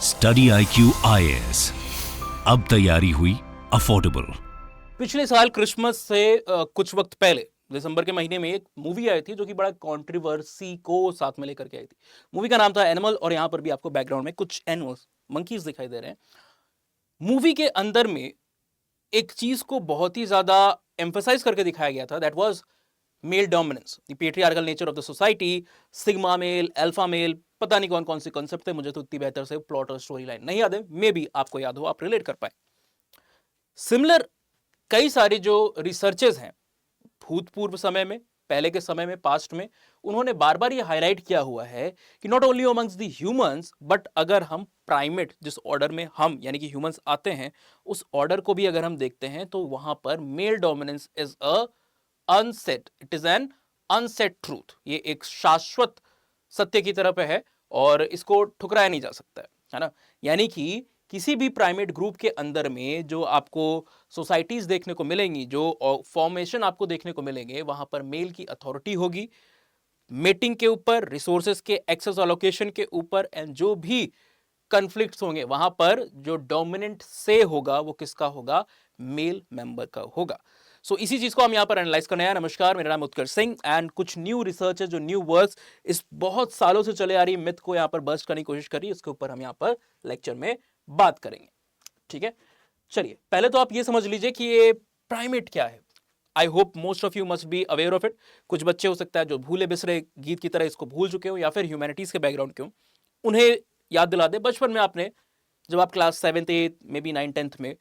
Study IQ IAS, अब तैयारी हुई अफोर्डेबल। पिछले साल क्रिसमस से कुछ वक्त पहले दिसंबर के महीने में एक मूवी आई थी जो कि बड़ा कंट्रोवर्सी को साथ में लेकर के आई थी। मूवी का नाम था एनिमल और यहाँ पर भी आपको बैकग्राउंड में कुछ एनिमल्स मंकीज दिखाई दे रहे हैं। मूवी के अंदर में एक चीज को बहुत ही ज्यादा एम्फसाइज करके दिखाया गया था, that was male dominance, the patriarchal nature of the society, sigma male, alpha male, पता नहीं कौन कौन से कॉन्सेप्ट थे, मुझे तो इतनी बेहतर से प्लॉट और स्टोरी लाइन नहीं याद है, मे बी आपको याद हो, आप रिलेट कर पाए। सिमिलर कई सारी जो रिसर्चेस हैं भूतपूर्व समय में, पहले के समय में, पास्ट में, उन्होंने बार बार ये हाईलाइट किया हुआ है कि not only amongst the humans but अगर हम प्राइमेट, जिस ऑर्डर में हम यानी कि ह्यूमंस आते हैं, उस ऑर्डर को भी अगर हम देखते हैं तो वहां पर male dominance is a unsaid, it is an unsaid truth. ये एक शाश्वत सत्य की तरफ है और इसको ठुकराया नहीं जा सकता है ना। यानी कि किसी भी प्राइमेट ग्रुप के अंदर में जो आपको सोसाइटीज देखने को मिलेंगी, जो फॉर्मेशन आपको देखने को मिलेंगे, वहां पर मेल की अथॉरिटी होगी मेटिंग के ऊपर, रिसोर्सेज के एक्सेस अलोकेशन के ऊपर, एंड जो भी कन्फ्लिक्ट्स होंगे वहां पर जो डोमिनेंट से होगा वो किसका होगा, मेल मेंबर का होगा। सो इसी चीज को हम यहां पर एनालाइज करने आए। नमस्कार, मेरा नाम उत्कर्ष सिंह एंड कुछ न्यू रिसर्च है, जो न्यू वर्क्स इस बहुत सालों से चले आ रही मिथ को यहां पर बस्ट करने की कोशिश करी, इसके ऊपर हम यहां पर लेक्चर में बात करेंगे। ठीक है, चलिए पहले तो आप ये समझ लीजिए कि ये प्राइमेट क्या है। I hope most of you must be aware of it. कुछ बच्चे हो सकता है जो भूले बिसरे गीत की तरह इसको भूल चुके हो, या फिर ह्यूमैनिटीज के बैकग्राउंड के हो, उन्हें याद दिला दे। बचपन में आपने, जब आप class 7th 8th may be 9th 10th में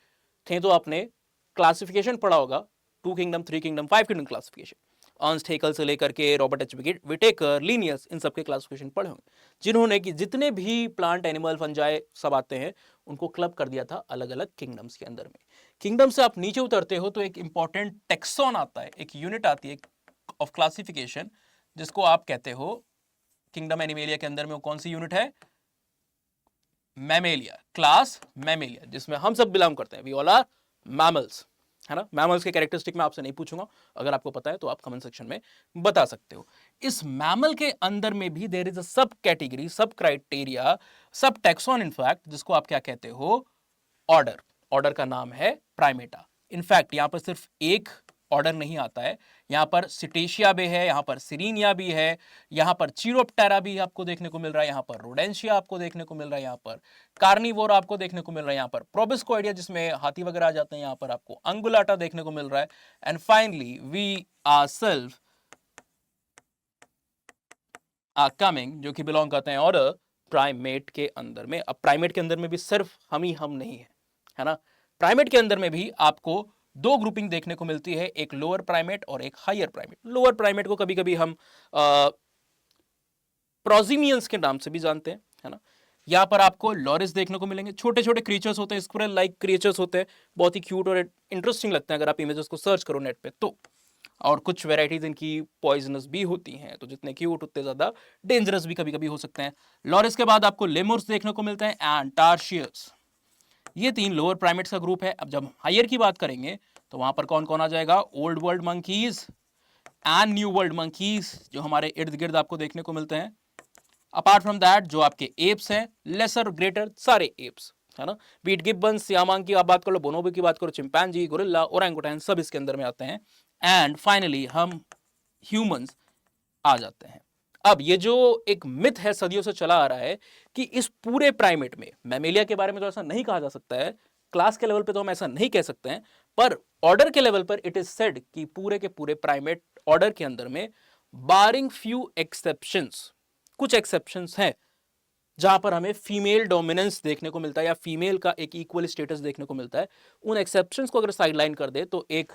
थे, तो आपने क्लासिफिकेशन पढ़ा होगा, 2 kingdom, 3 kingdom, 5 kingdom classification. Ernst Haeckel से लेकर के रॉबर्ट एच विटेकर, लीनियस, इन सबके क्लासिफिकेशन पढ़े होंगे, जिन्होंने कि जितने भी प्लांट, एनिमल, फंजाई सब आते हैं उनको क्लब कर दिया था अलग अलग किंगडम्स के अंदर में। किंगडम से आप नीचे उतरते हो तो एक इंपॉर्टेंट टेक्सॉन आता है, एक यूनिट आती है ऑफ क्लासिफिकेशन, जिसको आप कहते हो किंगडम एनिमेलिया के अंदर में। वो कौन सी यूनिट है? मैमेलिया, क्लास मैमेलिया, जिसमें हम सब बिलोंग करते हैं। वी ऑल आर मैमल्स, है ना। मैमल्स के कैरेक्टरिस्टिक मैं आपसे नहीं पूछूंगा, अगर आपको पता है तो आप कमेंट सेक्शन में बता सकते हो। इस मैमल के अंदर में भी देयर इज अ सब कैटेगरी, सब क्राइटेरिया, सब टैक्सॉन इनफैक्ट, जिसको आप क्या कहते हो? ऑर्डर। ऑर्डर का नाम है प्राइमेटा। इनफैक्ट यहां पर सिर्फ एक ऑर्डर नहीं आता है, यहां पर सिटेशिया भी है, यहां पर सिरीनिया भी है, यहां पर चिरोप्टेरा भी आपको देखने को मिल रहा है, यहां पर रोडेंशिया आपको देखने को मिल रहा है, यहां पर कार्निवोर आपको देखने को मिल रहा है, यहां पर प्रोबिस्कोइडिया जिसमें हाथी वगैरह आ जाते हैं, यहां पर आपको अंगुलाटा देखने को मिल रहा है, and finally we ourselves are coming, जो कि बिलोंग करते हैं ऑर्डर प्राइमेट के अंदर में। अब प्राइमेट के अंदर में भी सिर्फ हम ही हम नहीं है ना। प्राइमेट के अंदर में भी आपको दो ग्रुपिंग देखने को मिलती है, एक लोअर प्राइमेट और एक हायर प्राइमेट। लोअर प्राइमेट को कभी कभी हम प्रोजिमियंस के नाम से भी जानते हैं, है ना। यहाँ पर आपको लॉरिस देखने को मिलेंगे, छोटे छोटे क्रीचर्स होते हैं, स्क्विरल लाइक क्रीचर्स होते हैं, बहुत ही क्यूट और इंटरेस्टिंग लगते हैं अगर आप इमेजेस को सर्च करो नेट पे तो। और कुछ वेराइटीज इनकी पॉइजनस भी होती हैं, तो जितने क्यूट उतने ज्यादा डेंजरस भी कभी कभी हो सकते हैं। लॉरिस के बाद आपको लेमुर्स देखने को मिलते हैं एंड टार्शियस। ये 3 लोअर प्राइमेट्स का ग्रुप है। अब जब हायर की बात करेंगे तो वहां पर कौन कौन आ जाएगा? Old world monkeys and new world monkeys, जो हमारे इर्द गिर्द आपको देखने को मिलते हैं। अपार्ट फ्रॉम दैट जो आपके एप्स हैं, लेसर ग्रेटर सारे एप्स, है ना। बीट गिब्बन्स, सियामांग की आप बात कर लो, बोनोबो की बात करो, चिंपैंजी, गोरिल्ला, ओरंगुटैन, सब इसके अंदर में आते हैं। एंड फाइनली हम ह्यूमंस आ जाते हैं। अब ये जो एक मिथ है, सदियों से चला आ रहा है कि इस पूरे प्राइमेट में, मैमेलिया के बारे में तो ऐसा नहीं कहा जा सकता है, क्लास के लेवल पे तो हम ऐसा नहीं कह सकते हैं, पर ऑर्डर के लेवल पर इट इज सेड कि पूरे के पूरे प्राइमेट ऑर्डर के अंदर में, बारिंग फ्यू एक्सेप्शंस, कुछ एक्सेप्शंस हैं जहां पर हमें फीमेल डोमिनेंस देखने को मिलता है या फीमेल का एक इक्वल स्टेटस देखने को मिलता है। उन एक्सेप्शंस को अगर साइडलाइन कर दे तो एक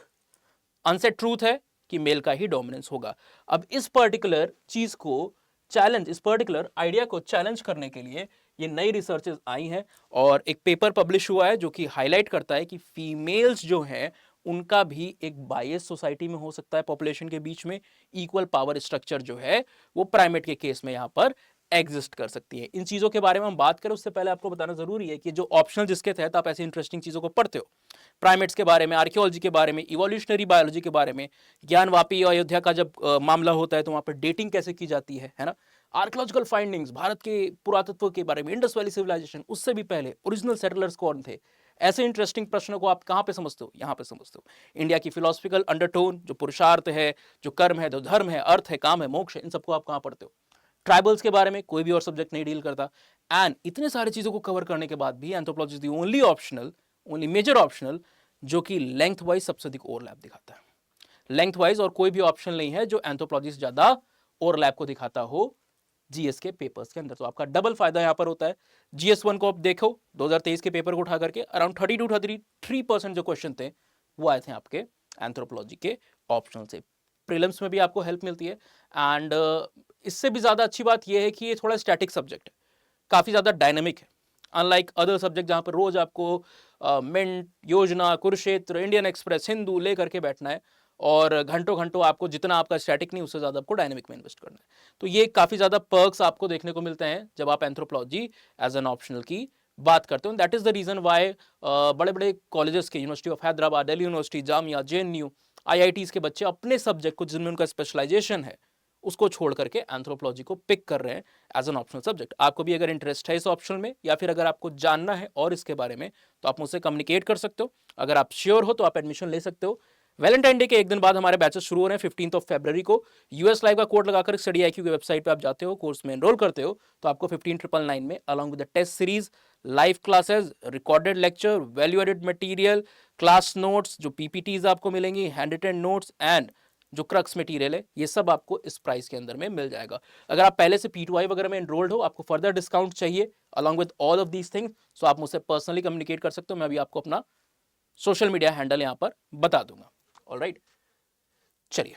अनसेट ट्रूथ है कि मेल का ही डोमिनेंस होगा। अब इस पर्टिकुलर चीज को चैलेंज, इस पर्टिकुलर आइडिया को चैलेंज करने के लिए ये नई रिसर्चेस आई हैं और एक पेपर पब्लिश हुआ है जो कि हाईलाइट करता है कि फीमेल्स जो हैं उनका भी एक बायस सोसाइटी में हो सकता है, पॉपुलेशन के बीच में इक्वल पावर स्ट्रक्चर जो है वो प्राइमेट के केस में यहां पर एग्जिस्ट कर सकती है। इन चीजों के बारे में हम बात करें उससे पहले आपको बताना जरूरी है कि जो ऑप्शनल जिसके तहत आप ऐसी इंटरेस्टिंग चीजों को पढ़ते हो, प्राइमेट्स के बारे में, आर्कियोलॉजी के बारे में, इवोल्यूशनरी बायोलॉजी के बारे में, ज्ञानवापी और अयोध्या का जब मामला होता है तो वहां पर डेटिंग कैसे की जाती है ना, आर्कियोलॉजिकल फाइंडिंग्स, भारत के पुरातत्व के बारे में, इंडस वैली सिविलाइजेशन, उससे भी पहले ओरिजिनल सेटलर्स कौन थे, ऐसे इंटरेस्टिंग प्रश्नों को आप कहाँ पे समझते हो, यहाँ पे समझते हो। इंडिया की फिलोसफिकल अंडरटोन, जो पुरुषार्थ है, जो कर्म है, जो धर्म है, अर्थ है, काम है, मोक्ष है, इन सबको आप कहाँ पढ़ते हो। ट्राइबल्स के बारे में कोई भी और सब्जेक्ट नहीं डील करता। एंड इतने सारी चीजों को कवर करने के बाद भी anthropology is the only optional, only major optional जो कि लेंथ वाइज सबसे अधिक ओवरलैप दिखाता है। लेंथ वाइज और कोई भी ऑप्शन नहीं है जो एंथ्रोपोलॉजी से ज्यादा ओवरलैप को दिखाता हो जीएस के पेपर्स के अंदर। तो आपका डबल फायदा यहां पर होता है। जीएस 1 को आप देखो 2023 के पेपर को उठा करके अराउंड 30 to 33% जो क्वेश्चन थे वो आए थे आपके एंथ्रोपोलॉजी के ऑप्शनल से। प्रीलिम्स में भी आपको हेल्प मिलती है। एंड इससे भी ज्यादा अच्छी बात यह है कि ये थोड़ा स्टैटिक सब्जेक्ट है, काफी ज्यादा डायनेमिक है, अनलाइक अदर सब्जेक्ट जहां पर रोज आपको मिंट, योजना, कुरुक्षेत्र, इंडियन एक्सप्रेस, हिंदू लेकर के बैठना है और घंटों घंटों आपको, जितना आपका स्टैटिक नहीं उससे ज्यादा आपको डायनेमिक में इन्वेस्ट करना है। तो ये काफी ज्यादा पर्क्स आपको देखने को मिलते हैं जब आप एंथ्रोपोलॉजी एज एन ऑप्शनल की बात करते हो। That is the reason why बड़े बड़े कॉलेजेस के, university of Hyderabad, Delhi university, Jamia, JNU, IITs के बच्चे अपने सब्जेक्ट को जिनमें उनका स्पेशलाइजेशन है उसको छोड़ करके एंथ्रोपोलॉजी को पिक कर रहे हैं एज एन ऑप्शनल सब्जेक्ट। आपको भी अगर इंटरेस्ट है इस ऑप्शनल में या फिर अगर आपको जानना है और इसके बारे में तो आप मुझसे कम्युनिकेट कर सकते हो। अगर आप श्योर हो तो आप एडमिशन ले सकते हो। वैलेंटाइन डे के एक दिन बाद हमारे बैचेस शुरू हो रहे हैं 15 फरवरी को। यूएस लाइव का कोड लगाकर स्टडी आईक्यू की वेबसाइट पे आप जाते हो, कोर्स में एनरोल करते हो तो आपको 15,999 में along with the test series, live classes, recorded lecture, value added material, class notes, जो पीपीटीज आपको मिलेंगी, हैंड रिटन नोट्स एंड जो क्रक्स मटेरियल है, ये सब आपको इस प्राइस के अंदर में मिल जाएगा। अगर आप पहले से P2I वगैरह में एनरोल्ड हो, आपको फर्दर डिस्काउंट चाहिए along with all of these things, so आप मुझसे पर्सनली कम्युनिकेट कर सकते हो। मैं अभी आपको अपना सोशल मीडिया हैंडल यहाँ पर बता दूंगा। ऑलराइट, चलिए।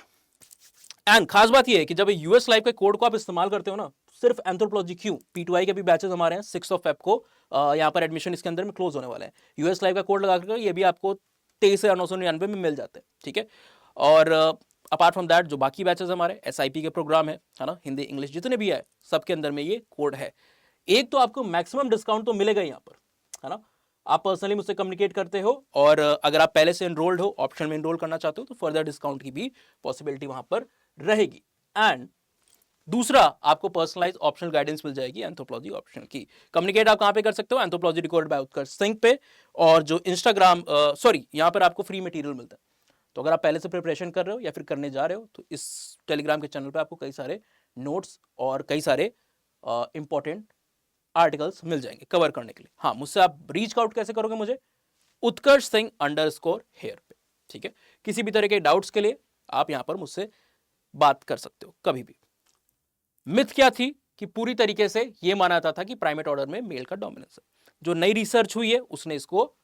एंड खास बात ये है कि जब यूएस लाइव के कोड को आप इस्तेमाल करते हो ना, सिर्फ एंथ्रोपोलॉजी क्यों, P2I के भी बैचेस हमारे हैं 6 Feb को यहाँ पर एडमिशन इसके अंदर में क्लोज होने वाला है। यूएस लाइव का कोड लगा कर ये भी आपको 23,999 में मिल जाते हैं, ठीक है। और अपार्ट फ्रॉम दैट जो बाकी बैचेस हमारे SIP के प्रोग्राम है ना, हिंदी इंग्लिश जितने भी है सबके अंदर में ये कोड है। एक तो आपको मैक्सिमम डिस्काउंट तो मिलेगा यहाँ पर, है ना। आप पर्सनली मुझसे कम्युनिकेट करते हो और अगर आप पहले से एनरोल्ड हो, ऑप्शन में एनरोल करना चाहते हो तो फर्दर डिस्काउंट की भी पॉसिबिलिटी वहां पर रहेगी। एंड दूसरा, आपको पर्सनलाइज ऑप्शनल गाइडेंस मिल जाएगी एंथ्रोपोलॉजी ऑप्शन की। कम्युनिकेट आप कहां पे कर सकते हो, एंथ्रोपोलॉजी रिकॉर्ड बाय उत्कर्ष सिंह पे, और जो इंस्टाग्राम यहाँ पर आपको फ्री मटेरियल मिलता है। तो अगर आप पहले से प्रिपरेशन कर रहे हो या फिर करने जा रहे हो तो इस टेलीग्राम के चैनल पे आपको कई सारे नोट्स और कई सारे इंपॉर्टेंट आर्टिकल्स मिल जाएंगे कवर करने के लिए। हाँ, मुझसे आप रीच आउट कैसे करोगे मुझे, उत्कर्ष सिंह _हेयर पे, ठीक है। किसी भी तरह के डाउट्स के लिए आप यहां पर मुझसे बात कर सकते हो कभी भी। मिथ क्या थी कि पूरी तरीके से यह माना जाता था कि प्राइमेट ऑर्डर में मेल का डोमिनेंस है। जो नई रिसर्च हुई है उसने इसको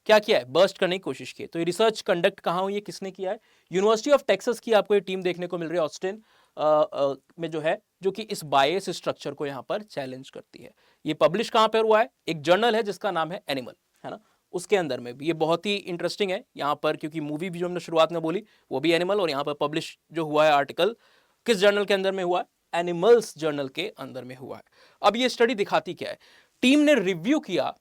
क्या किया है, बर्स्ट करने की कोशिश की है। तो ये रिसर्च कंडक्ट कहां हुई है, किसने किया है, यूनिवर्सिटी ऑफ टेक्सास की आपको ये टीम देखने को मिल रही है ऑस्टिन में जो है, जो कि इस बायस स्ट्रक्चर को यहां पर चैलेंज करती है। ये पब्लिश कहां पर हुआ है, एक जर्नल है जिसका नाम है एनिमल, है ना, उसके अंदर में भी। ये बहुत ही इंटरेस्टिंग है यहाँ पर, क्योंकि मूवी भी जो हमने शुरुआत में बोली वो भी एनिमल, और यहाँ पर पब्लिश जो हुआ है आर्टिकल किस जर्नल के अंदर में हुआ है, एनिमल्स जर्नल के अंदर में हुआ है। अब ये स्टडी दिखाती क्या है, टीम ने रिव्यू किया।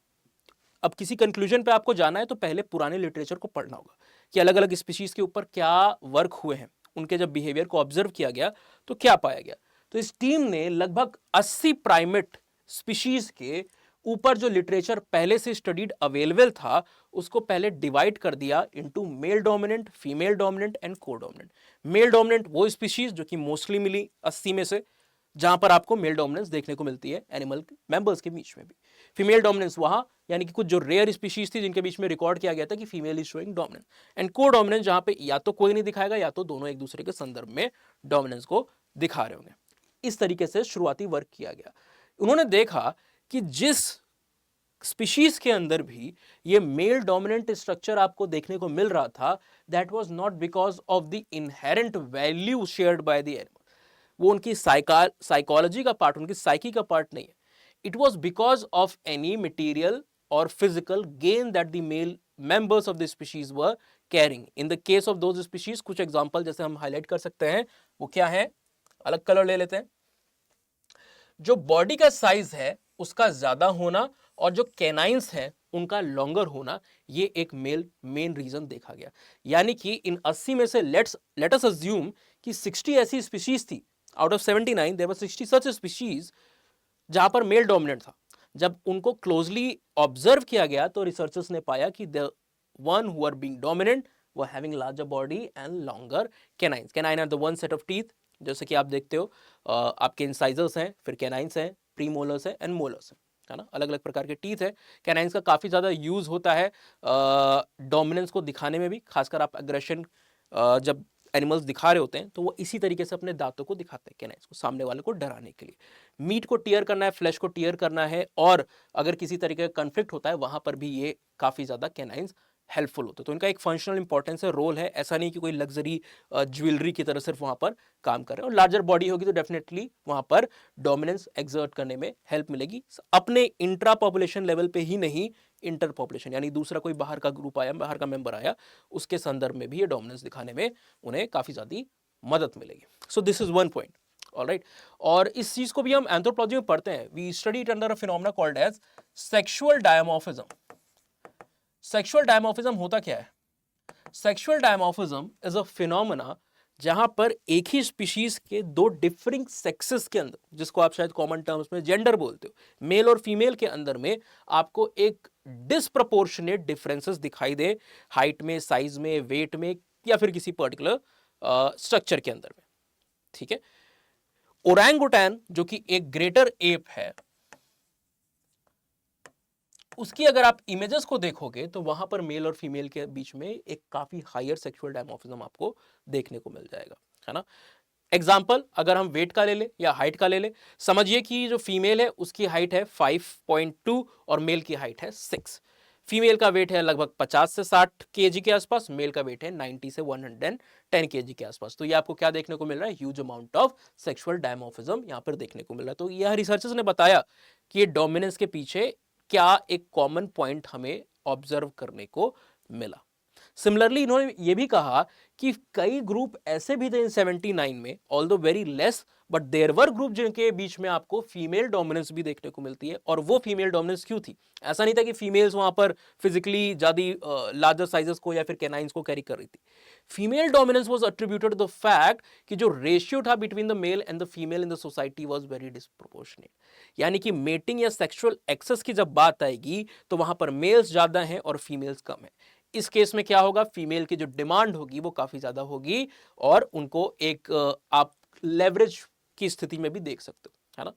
अब किसी कंक्लूजन पे आपको जाना है तो पहले पुराने लिटरेचर को पढ़ना होगा कि अलग अलग स्पीशीज के ऊपर क्या वर्क हुए हैं, उनके जब बिहेवियर को ऑब्जर्व किया गया तो क्या पाया गया। तो इस टीम ने लगभग 80 प्राइमेट स्पीशीज के ऊपर जो लिटरेचर पहले से स्टडीड अवेलेबल था उसको पहले डिवाइड कर दिया into male dominant, female dominant and को डोमिनेंट। मेल डोमिनेंट वो स्पीशीज जो कि मोस्टली मिली 80 में से, जहां पर आपको मेल डोमिनेंस देखने को मिलती है एनिमल मेंबर्स के बीच में भी। फीमेल डोमिनेंस वहां, यानी कि कुछ जो रेयर स्पीशीज थी जिनके बीच में रिकॉर्ड किया गया था कि female is showing dominance, and को डोमिनेंस जहां पे या तो कोई नहीं दिखाएगा या तो दोनों एक दूसरे के संदर्भ में डोमिनेंस को दिखा रहे होंगे। इस तरीके से शुरुआती वर्क किया गया। उन्होंने देखा कि जिस स्पीशीज के अंदर भी ये मेल डोमिनेंट स्ट्रक्चर आपको देखने को मिल रहा था, that was not because of the inherent value shared by the animal, वो उनकी साइकोलॉजी का पार्ट, उनकी साइकी का पार्ट नहीं है। It was because of any material और physical gain that the male members of the species were carrying. In the case of those species कुछ example जैसे हम हाईलाइट कर सकते हैं, वो क्या है, अलग कलर ले लेते हैं। जो बॉडी का साइज है उसका ज्यादा होना और जो कैनाइंस है उनका लॉन्गर होना, ये एक मेन रीजन देखा गया। यानी कि इन 80 में से लेट अस अज्यूम कि 60 ऐसी स्पीशीज थी out of 79 there were 60 such species जहां पर मेल डोमिनेंट था। जब उनको क्लोजली ऑब्जर्व किया गया तो रिसर्चर्स ने पाया कि the one who are being dominant were having larger body and longer canines. Canine are the one set of teeth, जैसे कि आप देखते हो आपके इंसाइजर्स हैं, फिर कैनाइंस हैं, प्रीमोलर्स हैं एंड मोलर्स हैं, है ना, अलग अलग प्रकार के टीथ है। कैनाइंस का काफ़ी ज़्यादा यूज़ होता है डोमिनेंस को दिखाने में भी, खासकर आप एग्रेशन जब एनिमल्स दिखा रहे होते हैं तो वो इसी तरीके से अपने दांतों को दिखाते हैं कैनाइंस को, सामने वाले को डराने के लिए। मीट को टीयर करना है, फ्लैश को टीयर करना है, और अगर किसी तरीके का कन्फ्लिक्ट होता है वहां पर भी ये काफ़ी ज़्यादा कैनाइंस हेल्पफुल होते हैं। तो इनका एक फंक्शनल इंपॉर्टेंस है, रोल है, ऐसा नहीं कि कोई लग्जरी ज्वेलरी की तरह सिर्फ वहां पर काम कर रहे हैं। और लार्जर बॉडी होगी तो डेफिनेटली वहां पर डोमिनेंस एक्सर्ट करने में हेल्प मिलेगी, अपने इंट्रा पॉपुलेशन लेवल पे ही नहीं, इंटर पॉपुलेशन यानी दूसरा कोई बाहर का ग्रुप आया, बाहर का मेंबर आया, उसके संदर्भ में भी ये डोमिनेंस दिखाने में उन्हें काफ़ी ज़्यादा मदद मिलेगी। So this is one point, alright. और इस चीज़ को भी हम एंथ्रोपोलॉजी में पढ़ते हैं। We study it under a phenomena called as sexual dimorphism. Sexual dimorphism होता क्या है? Sexual dimorphism is a phenomena जहां पर एक ही स्पीशीज के दो डिफरिंग सेक्सेस के अंदर, जिसको आप शायद कॉमन टर्म्स में जेंडर बोलते हो, मेल और फीमेल के अंदर में आपको एक डिसप्रपोर्शनेट डिफरेंसेस दिखाई दे, हाइट में, साइज में, वेट में, या फिर किसी पर्टिकुलर स्ट्रक्चर के अंदर में, ठीक है। ओरंगुटैन जो कि एक ग्रेटर एप है, उसकी अगर आप इमेजेस को देखोगे तो वहां पर मेल और फीमेल के बीच में एक काफी हायर सेक्सुअल डायमॉर्फिज्म आपको देखने को मिल जाएगा, है ना। एग्जाम्पल अगर हम वेट का ले ले या हाइट का ले ले, समझिए कि जो फीमेल है उसकी हाइट है 5.2 और मेल की हाइट है 6। फीमेल का वेट है लगभग 50 से 60 केजी के आसपास, मेल का वेट है 90 से 110 केजी के आसपास। तो ये आपको क्या देखने को मिल रहा है? Huge amount of sexual dimorphism यहाँ पर देखने को मिल रहा है। तो यह रिसर्चर्स ने बताया कि ये डोमिनेंस के पीछे क्या एक कॉमन पॉइंट हमें ऑब्जर्व करने को मिला। सिमिलरली इन्होंने ये भी कहा कि कई ग्रुप ऐसे भी थे इन 79 में, although very less, but there were group जिनके बीच में आपको फीमेल डोमिनेंस भी देखने को मिलती है। और वो फीमेल डोमिनेंस क्यों थी? ऐसा नहीं था कि फीमेल्स वहां पर फिजिकली ज्यादा लार्जर साइजेस को या फिर कैनाइंस को कैरी कर रही थी। Female dominance was attributed the fact कि जो रेशियो था between the male and the female in the society was very disproportionate. यानी कि मेटिंग या सेक्सुअल एक्सेस की जब बात आएगी तो वहां पर मेल्स ज्यादा हैं और फीमेल्स कम है। इस केस में क्या होगा? फीमेल की जो डिमांड होगी वो काफी ज्यादा होगी और उनको एक आप लेवरेज की स्थिति में भी देख सकते हो, है ना,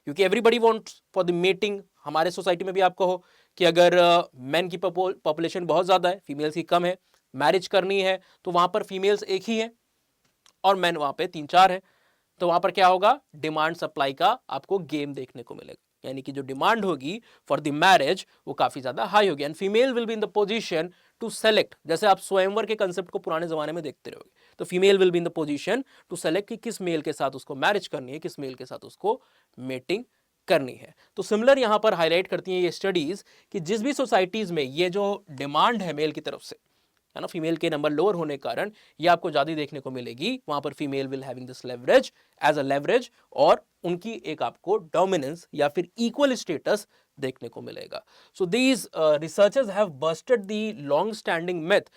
क्योंकि everybody wants for the mating. हमारे सोसाइटी में भी आप कहो कि अगर मेन की पॉपुलेशन बहुत ज्यादा है, फीमेल्स की कम है, मैरिज करनी है तो वहां पर फीमेल्स एक ही है और मैन वहां पे 3-4 है, तो वहां पर क्या होगा? डिमांड सप्लाई का आपको गेम देखने को मिलेगा, यानी कि जो डिमांड होगी फॉर द मैरिज वो काफी ज्यादा हाई होगी and female will be in the position to select. जैसे आप स्वयंवर के कंसेप्ट को पुराने जमाने में देखते रहोगे, तो female will be in the position to select कि किस मेल के साथ उसको मैरिज करनी है, किस मेल के साथ उसको मेटिंग करनी है। तो सिमिलर यहां पर हाईलाइट करती हैं ये स्टडीज कि जिस भी सोसाइटीज में ये जो डिमांड है मेल की तरफ से, है ना, फीमेल के नंबर लोअर होने के कारण ये आपको ज्यादा देखने को मिलेगी, वहां पर female will having this leverage as a leverage और उनकी एक आपको डोमिनेंस या फिर इक्वल स्टेटस देखने को मिलेगा। So these researchers have Busted the long standing myth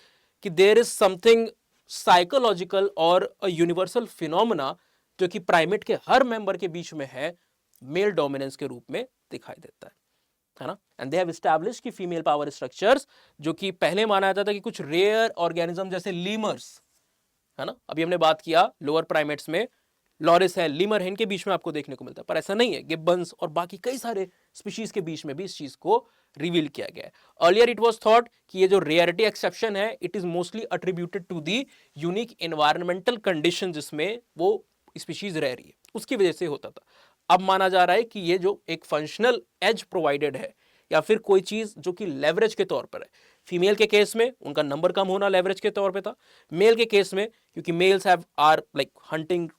कि देयर इज समथिंग साइकोलॉजिकल और अ यूनिवर्सल फिनोमेना जो कि प्राइमेट के हर मेंबर के बीच में है, मेल डोमिनेंस के रूप में दिखाई देता है ना। एंड दे हैव एस्टैब्लिश्ड कि फीमेल पावर स्ट्रक्चर्स जो कि पहले माना जाता था कि कुछ रेयर ऑर्गेनिज्म जैसे लीमर्स, है ना, अभी हमने बात किया लोअर प्राइमेट्स में लॉरिस है, लीमर है, इनके बीच में आपको देखने को मिलता है, पर ऐसा नहीं है। गिब्बन्स और बाकी कई सारे स्पीशीज के बीच में भी इस चीज को रिवील किया गया है। अर्लियर इट वाज थॉट कि ये जो रेयरिटी एक्सेप्शन है it is mostly attributed to the unique environmental condition जिसमें वो स्पीशीज रह रही है, उसकी वजह से होता था। अब माना जा रहा है कि ये जो एक फंक्शनल एज प्रोवाइडेड है या फिर कोई चीज जो कि लेवरेज के तौर पर है, फीमेल के केस में उनका नंबर कम होना लेवरेज के तौर पे था, मेल के केस में क्योंकि males have are like hunting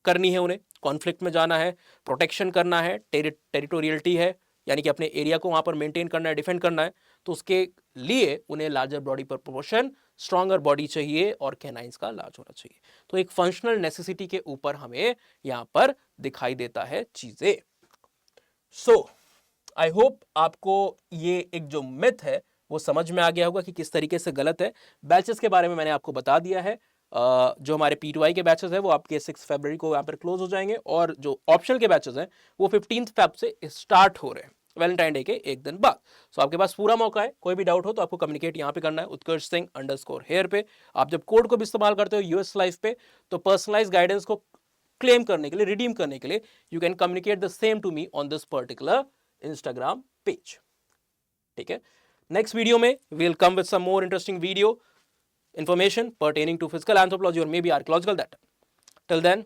करनी है, उन्हें कॉन्फ्लिक्ट में जाना है, प्रोटेक्शन करना है, टेरिटोरियलिटी है, यानी कि अपने एरिया को वहां पर मेंटेन करना है, डिफेंड करना है, तो उसके लिए उन्हें लार्जर बॉडी पर प्रोपोर्शन, स्ट्रॉन्गर बॉडी चाहिए और कैनाइंस का लार्ज होना चाहिए। तो एक फंक्शनल नेसेसिटी के ऊपर हमें यहां पर दिखाई देता है चीजें। सो आई होप आपको ये एक जो मिथ है वो समझ में आ गया होगा कि किस तरीके से गलत है। बैचेस के बारे में मैंने आपको बता दिया है। जो हमारे P2I के बैचेस हैं वो आपके 6 फरवरी को यहाँ पर क्लोज हो जाएंगे और जो ऑप्शनल के बैचेस हैं वो 15 फेब से स्टार्ट हो रहे हैं वैलेंटाइन डे के एक दिन बाद। सो आपके पास पूरा मौका है, कोई भी डाउट हो तो आपको कम्युनिकेट यहाँ पे करना है उत्कर्ष सिंह _हेयर पे। आप जब कोड को भी इस्तेमाल करते हो यूएस लाइफ पे तो पर्सनलाइज गाइडेंस को क्लेम करने के लिए, रिडीम करने के लिए you can communicate the same to me on this particular Instagram page. ठीक है, नेक्स्ट वीडियो में we'll come with some more interesting video information pertaining to physical anthropology or maybe archaeological data. Till then,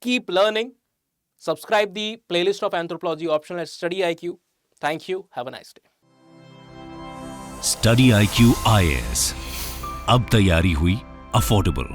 keep learning. Subscribe the playlist of anthropology optional at Study IQ. Thank you. Have a nice day. Study IQ IAS, अब तैयारी हुई affordable.